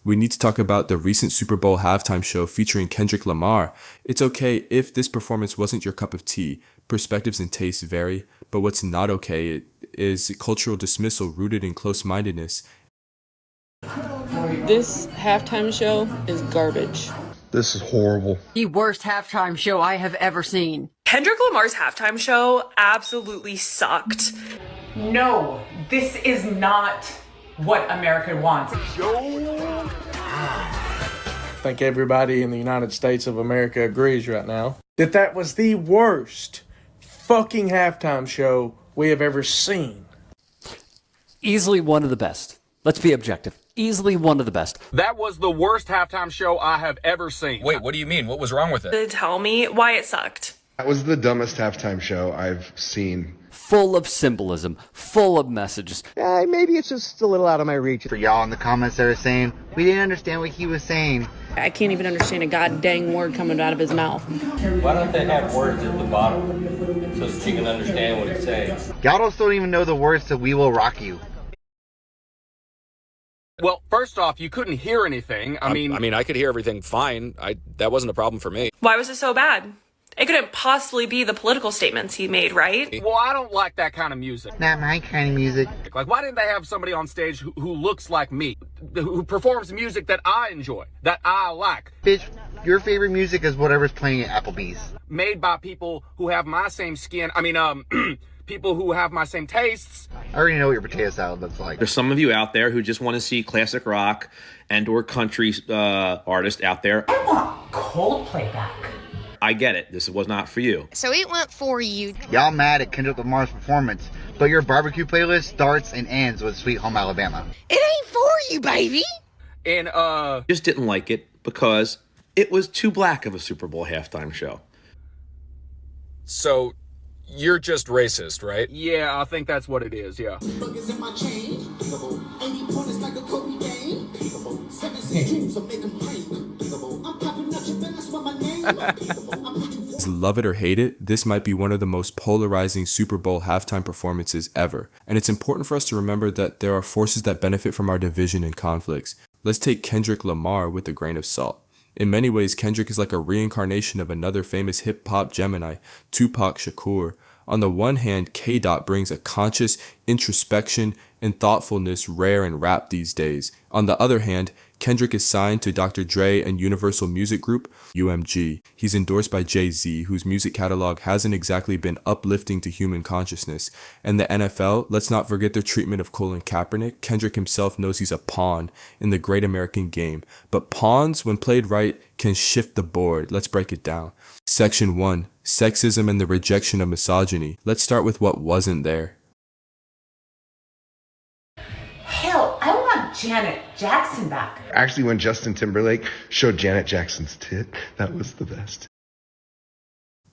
We need to talk about the recent Super Bowl halftime show featuring Kendrick Lamar. It's okay if this performance wasn't your cup of tea. Perspectives and tastes vary, but what's not okay is cultural dismissal rooted in close-mindedness. This halftime show is garbage. This is horrible. The worst halftime show I have ever seen. Kendrick Lamar's halftime show absolutely sucked. No, this is not what America wants. I think everybody in the United States of America agrees right now that was the worst fucking halftime show we have ever seen. Easily one of the best. Let's be objective. Easily one of the best. That was the worst halftime show I have ever seen. Wait, what do you mean? What was wrong with it? Tell me why it sucked. That was the dumbest halftime show I've seen. Full of symbolism, full of messages. Maybe it's just a little out of my reach. For y'all in the comments that are saying, we didn't understand what he was saying. I can't even understand a god dang word coming out of his mouth. Why don't they have words at the bottom so that you can understand what he's saying? Y'all don't even know the words to We Will Rock You. Well, first off, you couldn't hear anything. I mean, I could hear everything fine. That wasn't a problem for me. Why was it so bad? It couldn't possibly be the political statements he made, right? Well, I don't like that kind of music. Not my kind of music. Like, why didn't they have somebody on stage who looks like me, who performs music that I enjoy, that I like? Bitch, your favorite music is whatever's playing at Applebee's. Made by people who have my same skin. People who have my same tastes. I already know what your potato salad looks like. There's some of you out there who just want to see classic rock and or country artists out there. I want Coldplay back. I get it. This was not for you. So it went for you. Y'all mad at Kendrick Lamar's performance, but your barbecue playlist starts and ends with Sweet Home Alabama. It ain't for you, baby. And just didn't like it because it was too black of a Super Bowl halftime show. So you're just racist, right? Yeah, I think that's what it is, yeah. Love it or hate it, this might be one of the most polarizing Super Bowl halftime performances ever. And it's important for us to remember that there are forces that benefit from our division and conflicts. Let's take Kendrick Lamar with a grain of salt. In many ways, Kendrick is like a reincarnation of another famous hip-hop Gemini, Tupac Shakur. On the one hand, K-Dot brings a conscious introspection and thoughtfulness rare in rap these days. On the other hand, Kendrick is signed to Dr. Dre and Universal Music Group, UMG. He's endorsed by Jay-Z, whose music catalog hasn't exactly been uplifting to human consciousness. And the NFL, let's not forget their treatment of Colin Kaepernick. Kendrick himself knows he's a pawn in the great American game. But pawns, when played right, can shift the board. Let's break it down. Section 1. Sexism and the rejection of misogyny. Let's start with what wasn't there. Hell, I want Janet Jackson back. Actually, when Justin Timberlake showed Janet Jackson's tit, that was the best.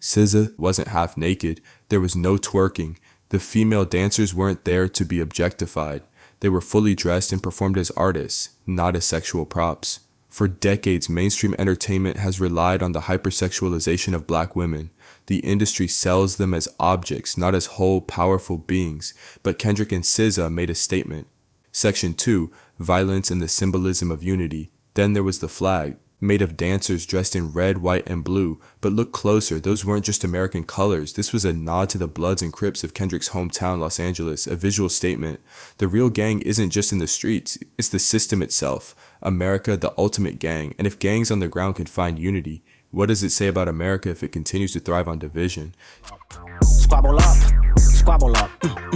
SZA wasn't half naked. There was no twerking. The female dancers weren't there to be objectified. They were fully dressed and performed as artists, not as sexual props. For decades, mainstream entertainment has relied on the hypersexualization of black women. The industry sells them as objects, not as whole, powerful beings. But Kendrick and SZA made a statement. Section 2. Violence and the symbolism of unity. Then there was the flag, made of dancers dressed in red, white, and blue. But look closer, those weren't just American colors. This was a nod to the Bloods and Crips of Kendrick's hometown, Los Angeles, a visual statement. The real gang isn't just in the streets, it's the system itself. America, the ultimate gang. And if gangs on the ground can find unity, what does it say about America if it continues to thrive on division? Squabble up, squabble up,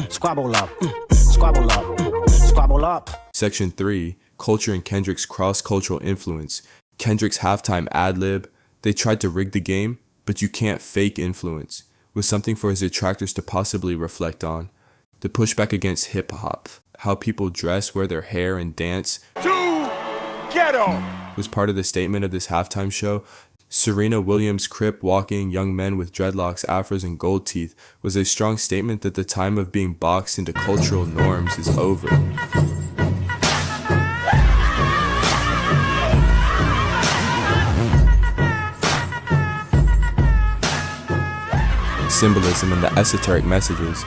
squabble up, squabble up, squabble up. Section 3. Culture and Kendrick's cross-cultural influence. Kendrick's halftime ad-lib. They tried to rig the game, but you can't fake influence. Was something for his detractors to possibly reflect on. The pushback against hip-hop. How people dress, wear their hair, and dance. Ghetto! Was part of the statement of this halftime show. Serena Williams' crip walking young men with dreadlocks, afros, and gold teeth was a strong statement that the time of being boxed into cultural norms is over. Symbolism and the esoteric messages.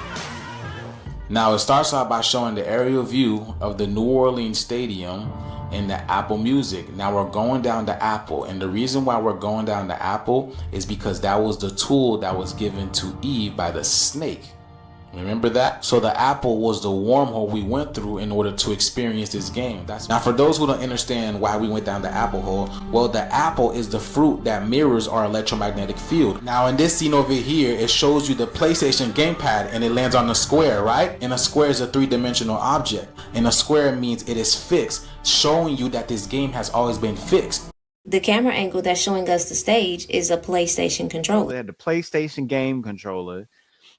Now it starts out by showing the aerial view of the New Orleans Stadium in the Apple Music. Now we're going down to Apple, and the reason why we're going down to Apple is because that was the tool that was given to Eve by the snake. Remember that? So the apple was the wormhole we went through in order to experience this game. Now for those who don't understand why we went down the apple hole, well, the apple is the fruit that mirrors our electromagnetic field. Now in this scene over here, it shows you the PlayStation gamepad and it lands on a square, right? And a square is a three-dimensional object. And a square means it is fixed, showing you that this game has always been fixed. The camera angle that's showing us the stage is a PlayStation controller. They had the PlayStation game controller,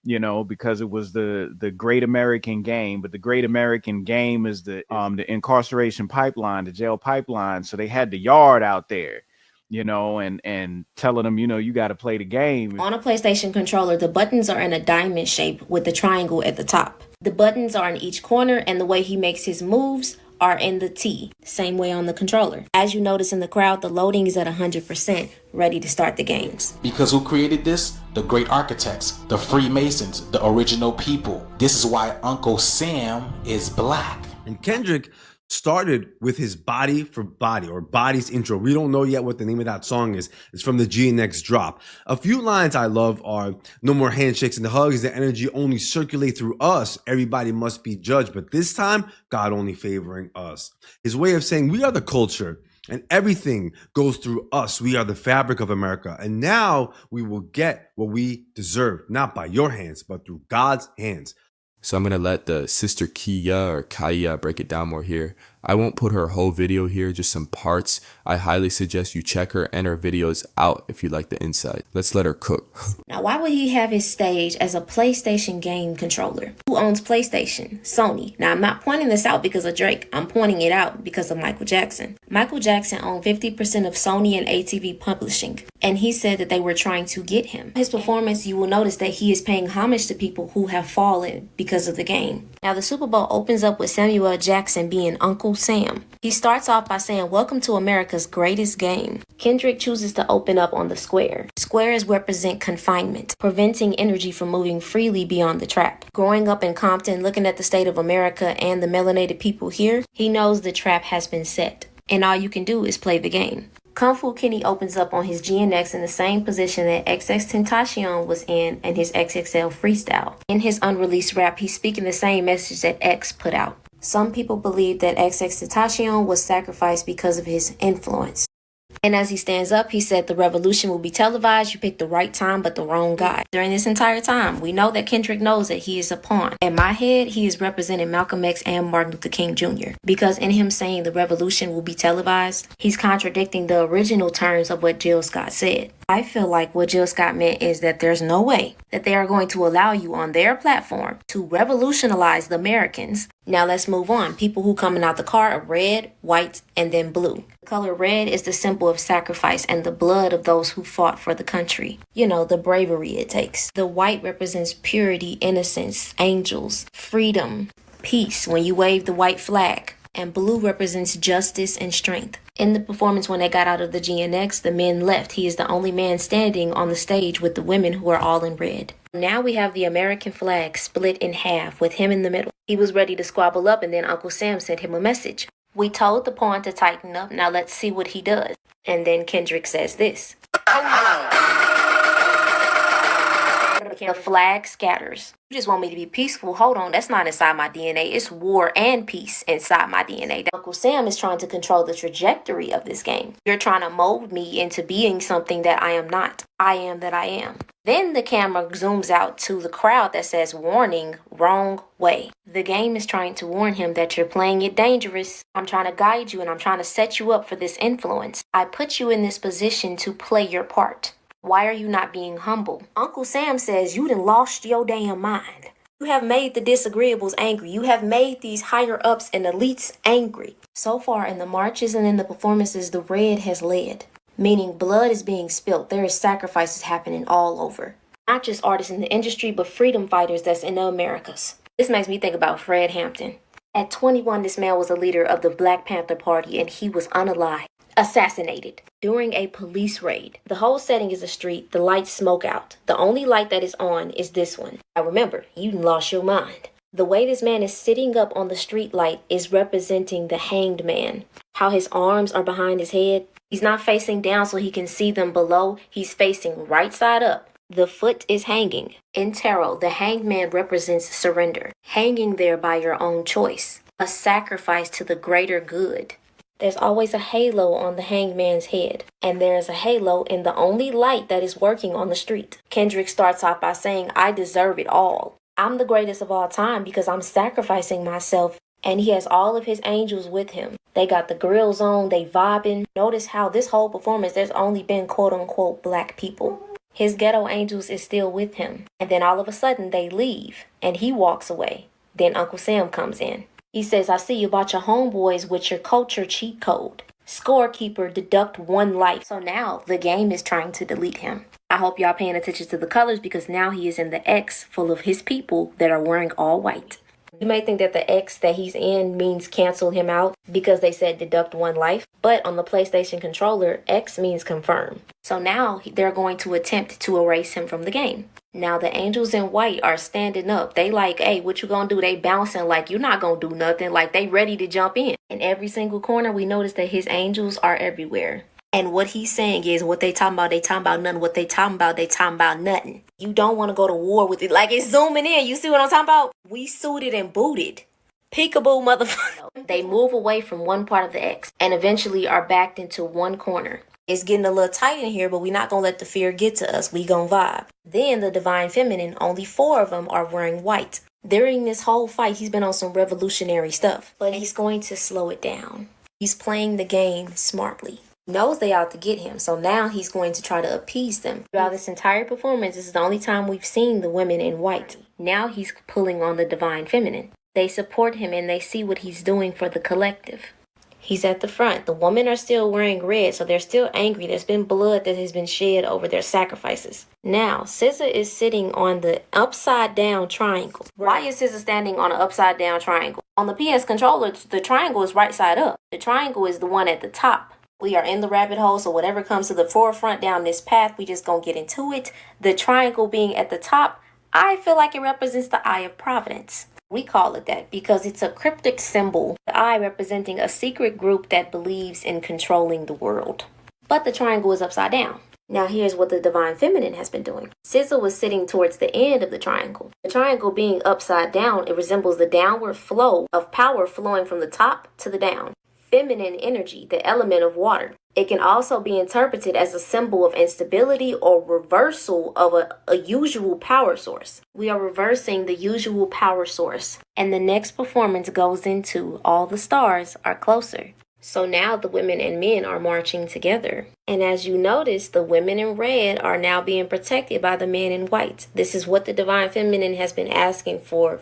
you know, because it was the Great American Game, but the Great American Game is the incarceration pipeline, the jail pipeline. So they had the yard out there, you know, and telling them, you know, you got to play the game. On a PlayStation controller, the buttons are in a diamond shape with the triangle at the top. The buttons are in each corner, and the way he makes his moves are in the T, same way on the controller. As you notice in the crowd, the loading is at 100%, ready to start the games. Because who created this? The great architects, the Freemasons, the original people. This is why Uncle Sam is black. And Kendrick started with his Body for Body, or Body's intro. We don't know yet what the name of that song is. It's from the GNX drop. A few lines I love are, no more handshakes and hugs, the energy only circulate through us. Everybody must be judged, but this time, God only favoring us. His way of saying we are the culture and everything goes through us. We are the fabric of America. And now we will get what we deserve, not by your hands, but through God's hands. So I'm going to let the sister Kaya break it down more here. I won't put her whole video here, just some parts. I highly suggest you check her and her videos out if you like the insight. Let's let her cook. Now, why would he have his stage as a PlayStation game controller? Who owns PlayStation? Sony. Now, I'm not pointing this out because of Drake. I'm pointing it out because of Michael Jackson. Michael Jackson owned 50% of Sony and ATV Publishing, and he said that they were trying to get him. His performance, you will notice that he is paying homage to people who have fallen because of the game. Now, the Super Bowl opens up with Samuel Jackson being Uncle Sam. He starts off by saying, "Welcome to America's greatest game." Kendrick chooses to open up on the square. Squares represent confinement, preventing energy from moving freely beyond the trap. Growing up in Compton, looking at the state of America and the melanated people here, he knows the trap has been set, and all you can do is play the game. Kung Fu Kenny opens up on his GNX in the same position that XXXTentacion was in his XXL freestyle. In his unreleased rap, he's speaking the same message that X put out. Some people believe that XXXTentacion was sacrificed because of his influence. And as he stands up, he said the revolution will be televised. You picked the right time, but the wrong guy. During this entire time, we know that Kendrick knows that he is a pawn. In my head, he is representing Malcolm X and Martin Luther King Jr. Because in him saying the revolution will be televised, he's contradicting the original terms of what Jill Scott said. I feel like what Jill Scott meant is that there's no way that they are going to allow you on their platform to revolutionize the Americans. Now let's move on. People who coming out the car are red, white, and then blue. The color red is the symbol of sacrifice and the blood of those who fought for the country. You know, the bravery it takes. The white represents purity, innocence, angels, freedom, peace when you wave the white flag. And blue represents justice and strength. In the performance when they got out of the GNX, the men left. He is the only man standing on the stage with the women who are all in red. Now we have the American flag split in half with him in the middle. He was ready to squabble up and then Uncle Sam sent him a message. "We told the pawn to tighten up, now let's see what he does." And then Kendrick says this. The flag scatters. You just want me to be peaceful? Hold on, that's not inside my DNA. It's war and peace inside my DNA. Uncle Sam is trying to control the trajectory of this game. You're trying to mold me into being something that I am not. I am that I am. Then the camera zooms out to the crowd that says, "Warning, wrong way." The game is trying to warn him that you're playing it dangerous. I'm trying to guide you and I'm trying to set you up for this influence. I put you in this position to play your part. Why are you not being humble? Uncle Sam says you done lost your damn mind. You have made the disagreeables angry. You have made these higher ups and elites angry. So far in the marches and in the performances, the red has led. Meaning blood is being spilt. There is sacrifices happening all over. Not just artists in the industry, but freedom fighters that's in the Americas. This makes me think about Fred Hampton. At 21, this man was a leader of the Black Panther Party and he was unalived. Assassinated during a police raid. The whole setting is a street. The lights smoke out. The only light that is on is this one. Now remember, you lost your mind. The way this man is sitting up on the street light is representing the hanged man. how his arms are behind his head? He's not facing down so he can see them below. He's facing right side up. The foot is hanging. In tarot, the hanged man represents surrender, hanging there by your own choice, a sacrifice to the greater good. There's always a halo on the hanged man's head, and there is a halo in the only light that is working on the street. Kendrick starts off by saying, I deserve it all. I'm the greatest of all time because I'm sacrificing myself, and he has all of his angels with him. They got the grills on, they vibing. Notice how this whole performance, there's only been quote unquote black people. His ghetto angels is still with him. And then all of a sudden they leave and he walks away. Then Uncle Sam comes in. He says, I see you bought your homeboys with your culture cheat code. Scorekeeper, deduct 1 life. So now the game is trying to delete him. I hope y'all paying attention to the colors because now he is in the X full of his people that are wearing all white. You may think that the X that he's in means cancel him out because they said deduct 1 life. But on the PlayStation controller, X means confirm. So now they're going to attempt to erase him from the game. Now the angels in white are standing up. They like, hey, what you gonna do? They bouncing like you're not gonna do nothing. Like they ready to jump in. In every single corner, we notice that his angels are everywhere. And what he's saying is what they talking about, they talking about nothing. What they talking about, they talking about nothing. You don't want to go to war with it. Like it's zooming in. You see what I'm talking about? We suited and booted. Peekaboo, motherfucker. They move away from one part of the X and eventually are backed into one corner. It's getting a little tight in here, but we're not going to let the fear get to us. We going to vibe. Then the Divine Feminine, only 4 of them are wearing white. During this whole fight, he's been on some revolutionary stuff, but he's going to slow it down. He's playing the game smartly. He knows they out to get him, so now he's going to try to appease them. Throughout this entire performance, this is the only time we've seen the women in white. Now he's pulling on the Divine Feminine. They support him and they see what he's doing for the collective. He's at the front. The women are still wearing red, so they're still angry. There's been blood that has been shed over their sacrifices. Now, SZA is sitting on the upside down triangle. Why is SZA standing on an upside down triangle? On the PS controller, the triangle is right side up. The triangle is the one at the top. We are in the rabbit hole, so whatever comes to the forefront down this path, we just gonna get into it. The triangle being at the top, I feel like it represents the Eye of Providence. We call it that because it's a cryptic symbol, the eye representing a secret group that believes in controlling the world. But the triangle is upside down. Now here's what the Divine Feminine has been doing. SZA was sitting towards the end of the triangle. The triangle being upside down, it resembles the downward flow of power flowing from the top to the down. Feminine energy, the element of water. It can also be interpreted as a symbol of instability or reversal of a usual power source. We are reversing the usual power source. And the next performance goes into all the stars are closer. So now the women and men are marching together. And as you notice, the women in red are now being protected by the men in white. This is what the Divine Feminine has been asking for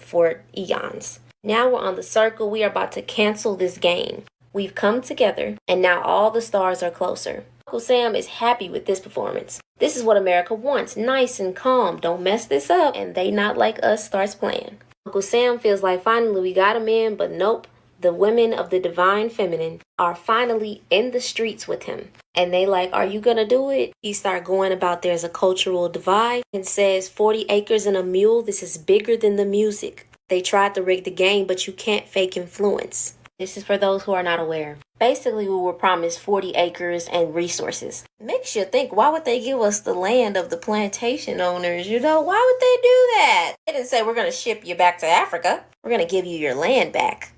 eons. Now we're on the circle. We are about to cancel this game. We've come together, and now all the stars are closer. Uncle Sam is happy with this performance. This is what America wants, nice and calm. Don't mess this up, and They Not Like Us starts playing. Uncle Sam feels like finally we got him in, but nope. The women of the Divine Feminine are finally in the streets with him. And they like, are you gonna do it? He start going about there's a cultural divide and says 40 acres and a mule, this is bigger than the music. They tried to rig the game, but you can't fake influence. This is for those who are not aware. Basically, we were promised 40 acres and resources. Makes you think, why would they give us the land of the plantation owners? You know, why would they do that? They didn't say we're going to ship you back to Africa. We're going to give you your land back.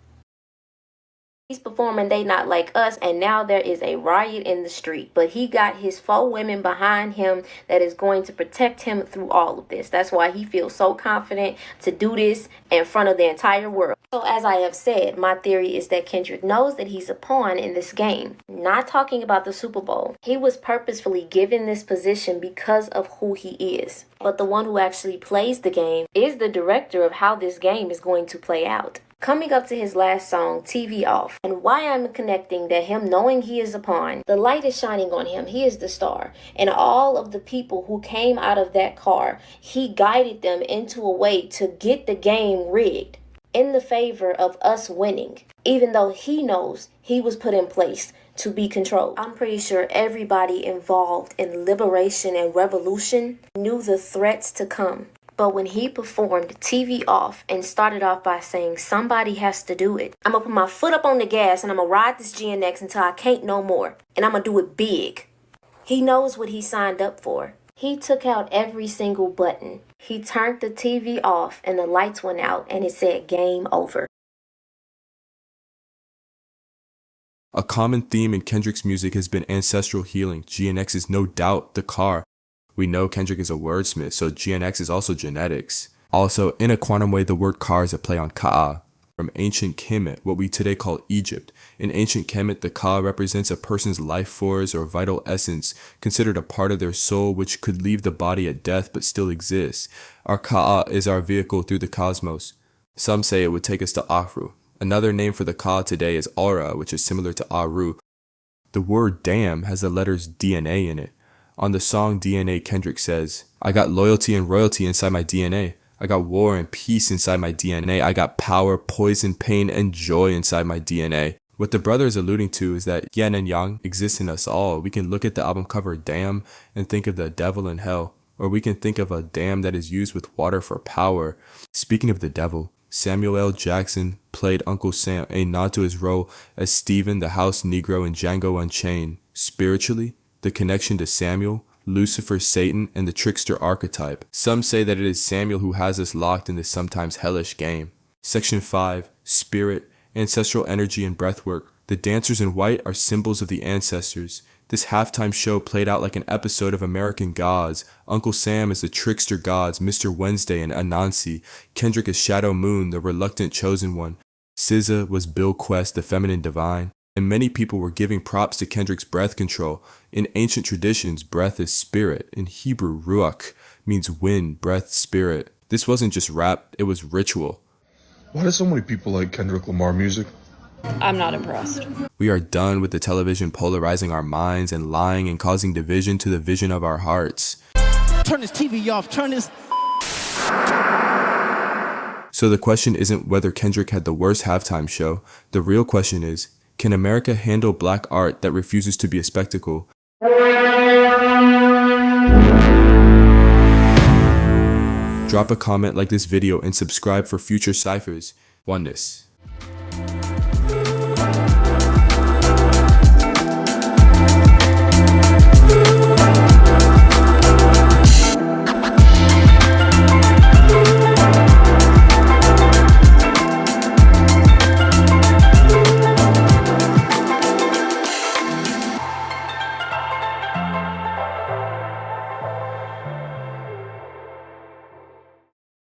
He's performing They Not Like Us, and now there is a riot in the street. But he got his 4 women behind him that is going to protect him through all of this. That's why he feels so confident to do this in front of the entire world. So as I have said, my theory is that Kendrick knows that he's a pawn in this game. Not talking about the Super Bowl. He was purposefully given this position because of who he is. But the one who actually plays the game is the director of how this game is going to play out. Coming up to his last song, TV Off, and why I'm connecting that him knowing he is a pawn, the light is shining on him, he is the star, and all of the people who came out of that car, he guided them into a way to get the game rigged in the favor of us winning, even though he knows he was put in place to be controlled. I'm pretty sure everybody involved in liberation and revolution knew the threats to come. But when he performed TV Off and started off by saying, somebody has to do it, I'm gonna put my foot up on the gas and I'm gonna ride this GNX until I can't no more. And I'm gonna do it big. He knows what he signed up for. He took out every single button. He turned the TV off and the lights went out and it said game over. A common theme in Kendrick's music has been ancestral healing. GNX is no doubt the car. We know Kendrick is a wordsmith, so GNX is also genetics. Also, in a quantum way, the word car is a play on Ka'a, from ancient Kemet, what we today call Egypt. In ancient Kemet, the Ka represents a person's life force or vital essence, considered a part of their soul which could leave the body at death but still exists. Our Ka'a is our vehicle through the cosmos. Some say it would take us to Ahru. Another name for the Ka today is Aura, which is similar to Aru. The word damn has the letters DNA in it. On the song DNA, Kendrick says, I got loyalty and royalty inside my DNA. I got war and peace inside my DNA. I got power, poison, pain, and joy inside my DNA. What the brother is alluding to is that yin and yang exist in us all. We can look at the album cover Damn and think of the devil in hell. Or we can think of a dam that is used with water for power. Speaking of the devil, Samuel L. Jackson played Uncle Sam, a nod to his role as Stephen the House Negro in Django Unchained. Spiritually, the connection to Samuel, Lucifer, Satan, and the trickster archetype. Some say that it is Samuel who has us locked in this sometimes hellish game. Section 5, Spirit, Ancestral Energy, and Breathwork. The dancers in white are symbols of the ancestors. This halftime show played out like an episode of American Gods. Uncle Sam is the trickster gods, Mr. Wednesday and Anansi. Kendrick is Shadow Moon, the reluctant chosen one. SZA was Bill Quest, the feminine divine. And many people were giving props to Kendrick's breath control. In ancient traditions, breath is spirit. In Hebrew, ruach means wind, breath, spirit. This wasn't just rap, it was ritual. Why do so many people like Kendrick Lamar music? I'm not impressed. We are done with the television polarizing our minds and lying and causing division to the vision of our hearts. Turn this TV off, turn this... So the question isn't whether Kendrick had the worst halftime show. The real question is, can America handle black art that refuses to be a spectacle? Drop a comment, like this video, and subscribe for future ciphers. Oneness.